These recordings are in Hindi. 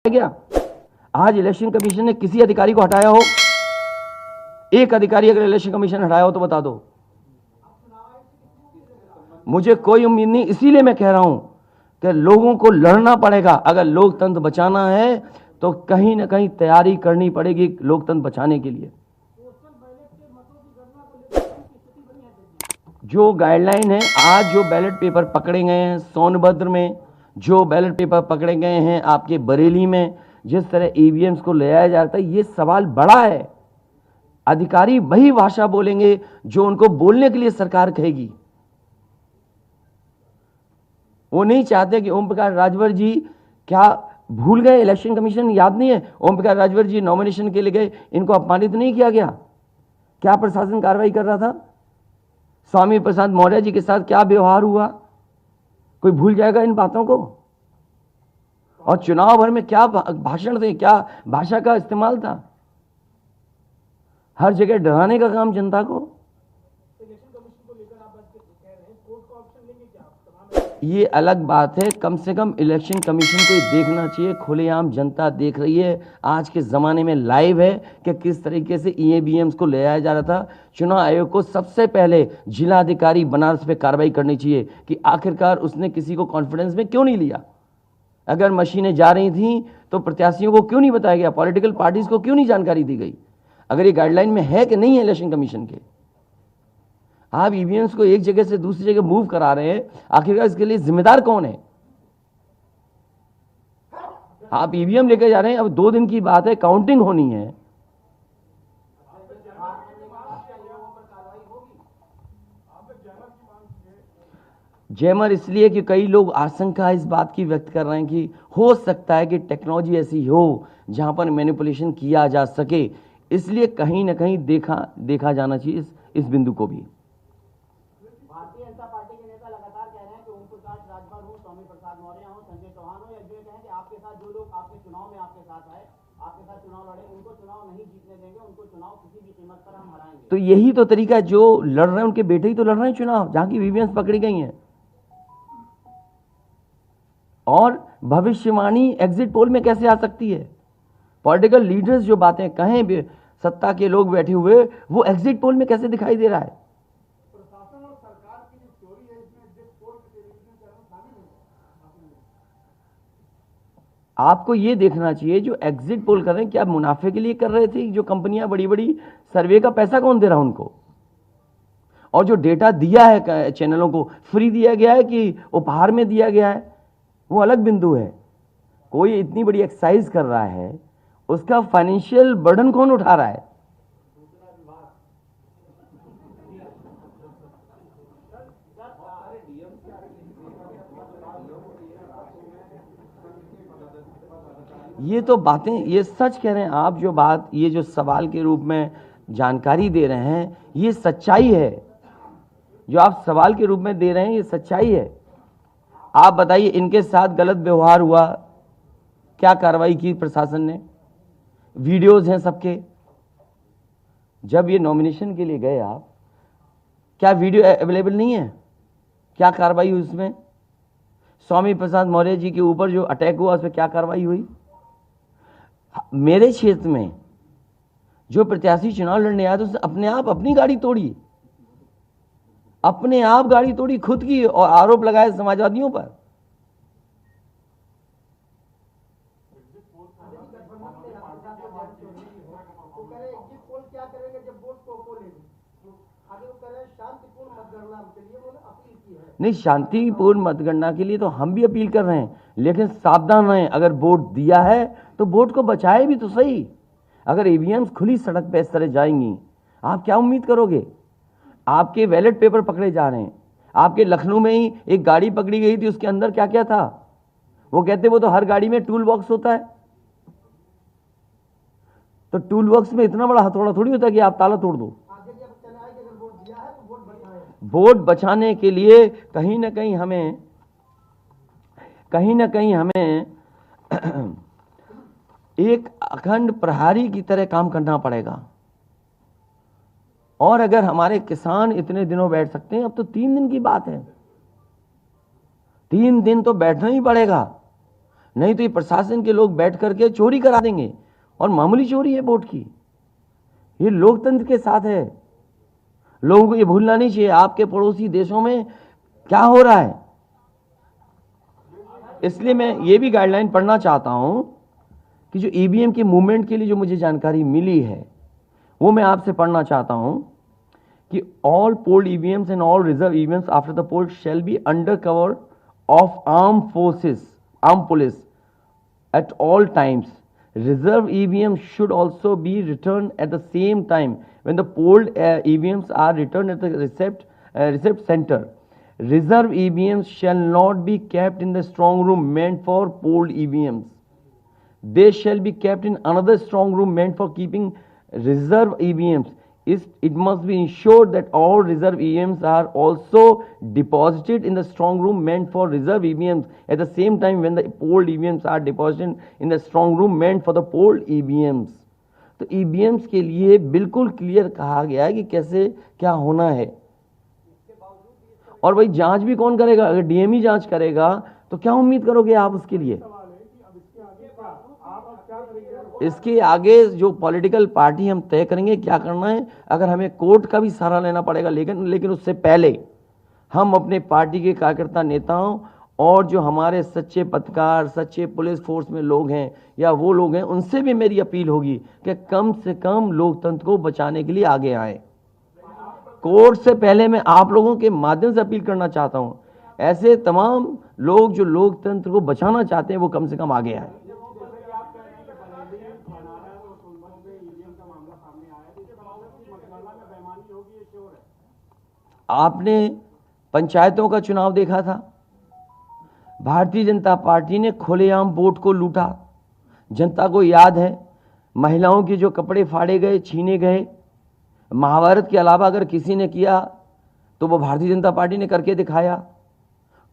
गया? आज इलेक्शन कमीशन ने किसी अधिकारी को हटाया हो? एक अधिकारी अगर इलेक्शन कमीशन हटाया हो तो बता दो। मुझे कोई उम्मीद नहीं, इसीलिए मैं कह रहा हूं कि लोगों को लड़ना पड़ेगा। अगर लोकतंत्र बचाना है तो कहीं ना कहीं तैयारी करनी पड़ेगी लोकतंत्र बचाने के लिए। जो गाइडलाइन है, आज जो बैलेट पेपर पकड़े गए हैं सोनभद्र में, जो बैलेट पेपर पकड़े गए हैं आपके बरेली में, जिस तरह ईवीएम्स को ले आया जाता है, ये सवाल बड़ा है। अधिकारी वही भाषा बोलेंगे जो उनको बोलने के लिए सरकार कहेगी। वो नहीं चाहते कि ओम प्रकाश राजभर जी, क्या भूल गए? इलेक्शन कमीशन याद नहीं है? ओम प्रकाश राजभर जी नॉमिनेशन के लिए गए, इनको अपमानित नहीं किया गया? क्या प्रशासन कार्रवाई कर रहा था? स्वामी प्रसाद मौर्य जी के साथ क्या व्यवहार हुआ? कोई भूल जाएगा इन बातों को? और चुनाव भर में क्या भाषण थे, क्या भाषा का इस्तेमाल था? हर जगह डराने का काम जनता को। ये अलग बात है, कम से कम इलेक्शन कमीशन को देखना चाहिए। खुलेआम जनता देख रही है, आज के ज़माने में लाइव है कि किस तरीके से ईवीएम्स को ले आया जा रहा था। चुनाव आयोग को सबसे पहले जिलाधिकारी बनारस पे कार्रवाई करनी चाहिए कि आखिरकार उसने किसी को कॉन्फिडेंस में क्यों नहीं लिया। अगर मशीनें जा रही थी तो प्रत्याशियों को क्यों नहीं बताया गया? पॉलिटिकल पार्टीज को क्यों नहीं जानकारी दी गई? अगर ये गाइडलाइन में है कि नहीं है इलेक्शन कमीशन के, आप ईवीएम्स को एक जगह से दूसरी जगह मूव करा रहे हैं, आखिरकार इसके लिए जिम्मेदार कौन है? आप ईवीएम लेकर जा रहे हैं, अब 2 दिन की बात है, काउंटिंग होनी है। जैमर इसलिए कि कई लोग आशंका इस बात की व्यक्त कर रहे हैं कि हो सकता है कि टेक्नोलॉजी ऐसी हो जहां पर मैनिपुलेशन किया जा सके, इसलिए कहीं ना कहीं देखा जाना चाहिए इस बिंदु को भी। भारतीय जनता पार्टी के नेता लगातार कह रहे हैं कि ओम प्रकाश राजभर हो, स्वामी प्रसाद मौर्य हो, संजय चौहान हो, या ये कहें कि आपके साथ जो लोग आपके चुनाव में आपके साथ आए, आपके साथ चुनाव लड़े, उनको चुनाव नहीं जीतने देंगे, उनको चुनाव किसी भी कीमत पर हम हराएंगे। तो यही तो तरीका, जो लड़ रहे हैं उनके बेटे ही तो लड़ रहे हैं चुनाव, जहां की ईवीएम्स पकड़ी गई हैं। और भविष्यवाणी एग्जिट पोल में कैसे आ सकती है? पॉलिटिकल लीडर्स जो बातें कहें, सत्ता के लोग बैठे हुए, वो एग्जिट पोल में कैसे दिखाई दे रहा है? प्रशासन और सरकार की जो चोरी है, इसमें एग्जिट पोल के टेलीविजन चैनल शामिल है। आपको ये देखना चाहिए, जो एग्जिट पोल कर रहे हैं क्या मुनाफे के लिए कर रहे थे? जो कंपनियां बड़ी बड़ी, सर्वे का पैसा कौन दे रहा है उनको? और जो डेटा दिया है चैनलों को, फ्री दिया गया है कि उपहार में दिया गया है, वो अलग बिंदु है। कोई इतनी बड़ी एक्सरसाइज कर रहा है, उसका फाइनेंशियल बर्डन कौन उठा रहा है? ये तो बातें, ये सच कह रहे हैं आप। जो बात, ये जो सवाल के रूप में जानकारी दे रहे हैं, ये सच्चाई है। जो आप सवाल के रूप में दे रहे हैं, ये सच्चाई है। आप बताइए, इनके साथ गलत व्यवहार हुआ, क्या कार्रवाई की प्रशासन ने? वीडियोज हैं सबके। जब ये नॉमिनेशन के लिए गए आप, क्या वीडियो अवेलेबल नहीं है? क्या कार्रवाई हुई उसमें? स्वामी प्रसाद मौर्य जी के ऊपर जो अटैक हुआ, उस पर क्या कार्रवाई हुई? मेरे क्षेत्र में जो प्रत्याशी चुनाव लड़ने आया, तो उसने अपने आप अपनी गाड़ी तोड़ी, अपने आप गाड़ी तोड़ी खुद की, और आरोप लगाए समाजवादियों पर। नहीं, शांतिपूर्ण मतगणना के लिए तो हम भी अपील कर रहे हैं, लेकिन सावधान रहें। अगर वोट दिया है तो वोट को बचाए भी तो सही। अगर ईवीएम्स खुली सड़क पे इस तरह जाएंगी, आप क्या उम्मीद करोगे? आपके बैलेट पेपर पकड़े जा रहे हैं। आपके लखनऊ में ही एक गाड़ी पकड़ी गई थी, उसके अंदर क्या क्या था? वो कहते वो तो हर गाड़ी में टूल बॉक्स होता है। तो टूल बॉक्स में इतना बड़ा हथौड़ा थोड़ी होता है कि आप ताला तोड़ दो। वोट बचाने के लिए कहीं ना कहीं हमें एक अखंड प्रहरी की तरह काम करना पड़ेगा। और अगर हमारे किसान इतने दिनों बैठ सकते हैं, अब तो 3 दिन की बात है, 3 दिन तो बैठना ही पड़ेगा। नहीं तो ये प्रशासन के लोग बैठ करके चोरी करा देंगे, और मामूली चोरी है वोट की। ये लोकतंत्र के साथ है। लोगों को ये भूलना नहीं चाहिए आपके पड़ोसी देशों में क्या हो रहा है। इसलिए मैं ये भी गाइडलाइन पढ़ना चाहता हूं कि जो ईवीएम के मूवमेंट के लिए जो मुझे जानकारी मिली है वो मैं आपसे पढ़ना चाहता हूं कि all polled EVMs and all reserve EVMs after the poll shall be under cover of arm police at all times. Reserve EVMs should also be returned at the same time when the polled EVMs are returned at the receipt center. Reserve EVMs shall not be kept in the strong room meant for polled EVMs. They shall be kept in another strong room meant for keeping reserve EVMs. It must be ensured that all reserve EVMs are also deposited in the strong room meant for reserve EVMs at the same time when the polled EVMs are deposited in the strong room meant for the polled EVMs. तो EVMs के लिए बिल्कुल क्लियर कहा गया है कि कैसे क्या होना है। और भाई जांच भी कौन करेगा? अगर डीएमई जांच करेगा तो क्या उम्मीद करोगे आप उसके लिए? इसके आगे जो पॉलिटिकल पार्टी हम तय करेंगे क्या करना है। अगर हमें कोर्ट का भी सहारा लेना पड़ेगा, लेकिन उससे पहले हम अपने पार्टी के कार्यकर्ता नेताओं और जो हमारे सच्चे पत्रकार, सच्चे पुलिस फोर्स में लोग हैं या वो लोग हैं, उनसे भी मेरी अपील होगी कि कम से कम लोकतंत्र को बचाने के लिए आगे आए। कोर्ट से पहले मैं आप लोगों के माध्यम से अपील करना चाहता हूं, ऐसे तमाम लोग जो लोकतंत्र को बचाना चाहते हैं वो कम से कम आगे आए। आपने पंचायतों का चुनाव देखा था, भारतीय जनता पार्टी ने खुलेआम वोट को लूटा। जनता को याद है महिलाओं के जो कपड़े फाड़े गए, छीने गए, महाभारत के अलावा अगर किसी ने किया तो वो भारतीय जनता पार्टी ने करके दिखाया।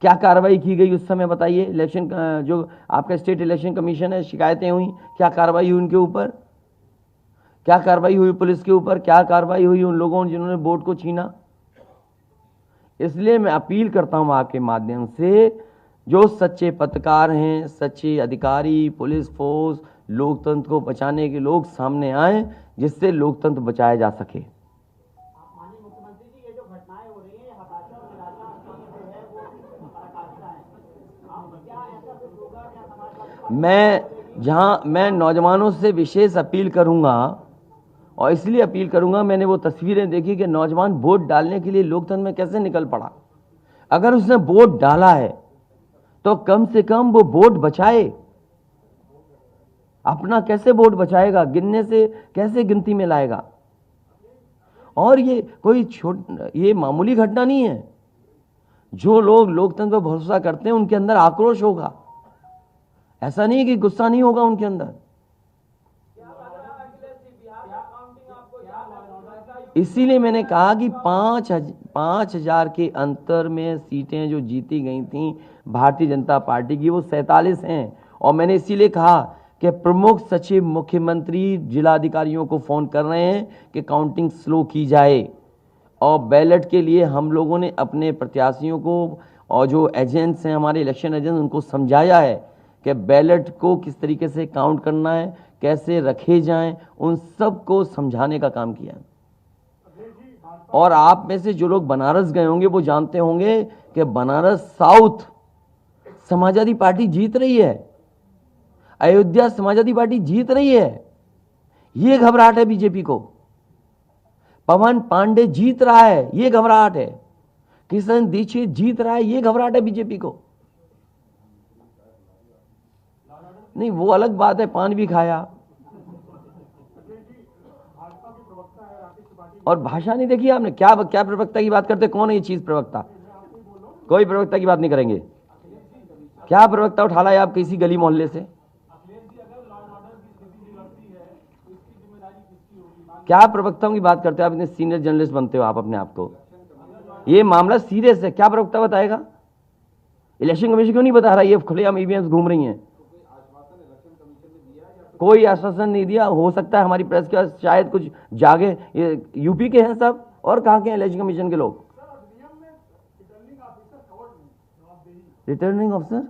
क्या कार्रवाई की गई उस समय बताइए? इलेक्शन जो आपका स्टेट इलेक्शन कमीशन है, शिकायतें हुई, क्या कार्रवाई हुई उनके ऊपर? क्या कार्रवाई हुई पुलिस के ऊपर? क्या कार्रवाई हुई उन लोगों जिन्होंने वोट को छीना? इसलिए मैं अपील करता हूं आपके माध्यम से, जो सच्चे पत्रकार हैं, सच्चे अधिकारी, पुलिस फोर्स, लोकतंत्र को बचाने के लोग सामने आए, जिससे लोकतंत्र बचाया जा सके। माननीय मुख्यमंत्री जी, ये जो घटनाएं हो रही हैं, ये हताशा और निराशा जो है वो पराकाष्ठा है। क्या ऐसा कुछ होगा? क्या समाजवादी मैं नौजवानों से विशेष अपील करूंगा, और इसलिए अपील करूंगा, मैंने वो तस्वीरें देखी कि नौजवान वोट डालने के लिए लोकतंत्र में कैसे निकल पड़ा। अगर उसने वोट डाला है तो कम से कम वो वोट बचाए। अपना कैसे वोट बचाएगा? गिनने से कैसे गिनती में लाएगा? और ये कोई ये मामूली घटना नहीं है। जो लोग लोकतंत्र पर भरोसा करते हैं उनके अंदर आक्रोश होगा, ऐसा नहीं है कि गुस्सा नहीं होगा उनके अंदर। इसीलिए मैंने कहा कि 5,000 के अंतर में सीटें जो जीती गई थी भारतीय जनता पार्टी की, वो 47 हैं। और मैंने इसीलिए कहा कि प्रमुख सचिव मुख्यमंत्री जिलाधिकारियों को फोन कर रहे हैं कि काउंटिंग स्लो की जाए, और बैलेट के लिए हम लोगों ने अपने प्रत्याशियों को और जो एजेंट्स हैं हमारे इलेक्शन एजेंट्स, उनको समझाया है कि बैलेट को किस तरीके से काउंट करना है, कैसे रखे जाएं, उन सब को समझाने का काम किया। और आप में से जो लोग बनारस गए होंगे वो जानते होंगे कि बनारस साउथ समाजवादी पार्टी जीत रही है, अयोध्या समाजवादी पार्टी जीत रही है। ये घबराहट है बीजेपी को। पवन पांडे जीत रहा है, ये घबराहट है। किशन दीक्षित जीत रहा है, ये घबराहट है बीजेपी को। नहीं, वो अलग बात है, पान भी खाया। और भाषा नहीं देखी आपने? क्या प्रवक्ता की बात करते? कौन है ये चीज प्रवक्ता? कोई प्रवक्ता की बात नहीं करेंगे। क्या प्रवक्ता उठा लाए आप किसी गली मोहल्ले से? क्या प्रवक्ताओं की बात करते हो आप? इतने सीनियर जर्नलिस्ट बनते हो आप अपने आप को। ये मामला सीरियस है, क्या प्रवक्ता बताएगा? इलेक्शन कमीशन क्यों नहीं बता रहा? ये खुलेआम ईवीएम्स घूम रही हैं। कोई आश्वासन नहीं दिया। हो सकता है हमारी प्रेस के शायद कुछ जागे। ये यूपी के हैं सब, और कहाँ के हैं इलेक्शन कमीशन के लोग? रिटर्निंग ऑफिसर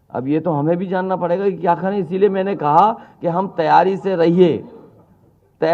अब ये तो हमें भी जानना पड़ेगा कि क्या करें, इसीलिए मैंने कहा कि हम तैयारी से रहिए।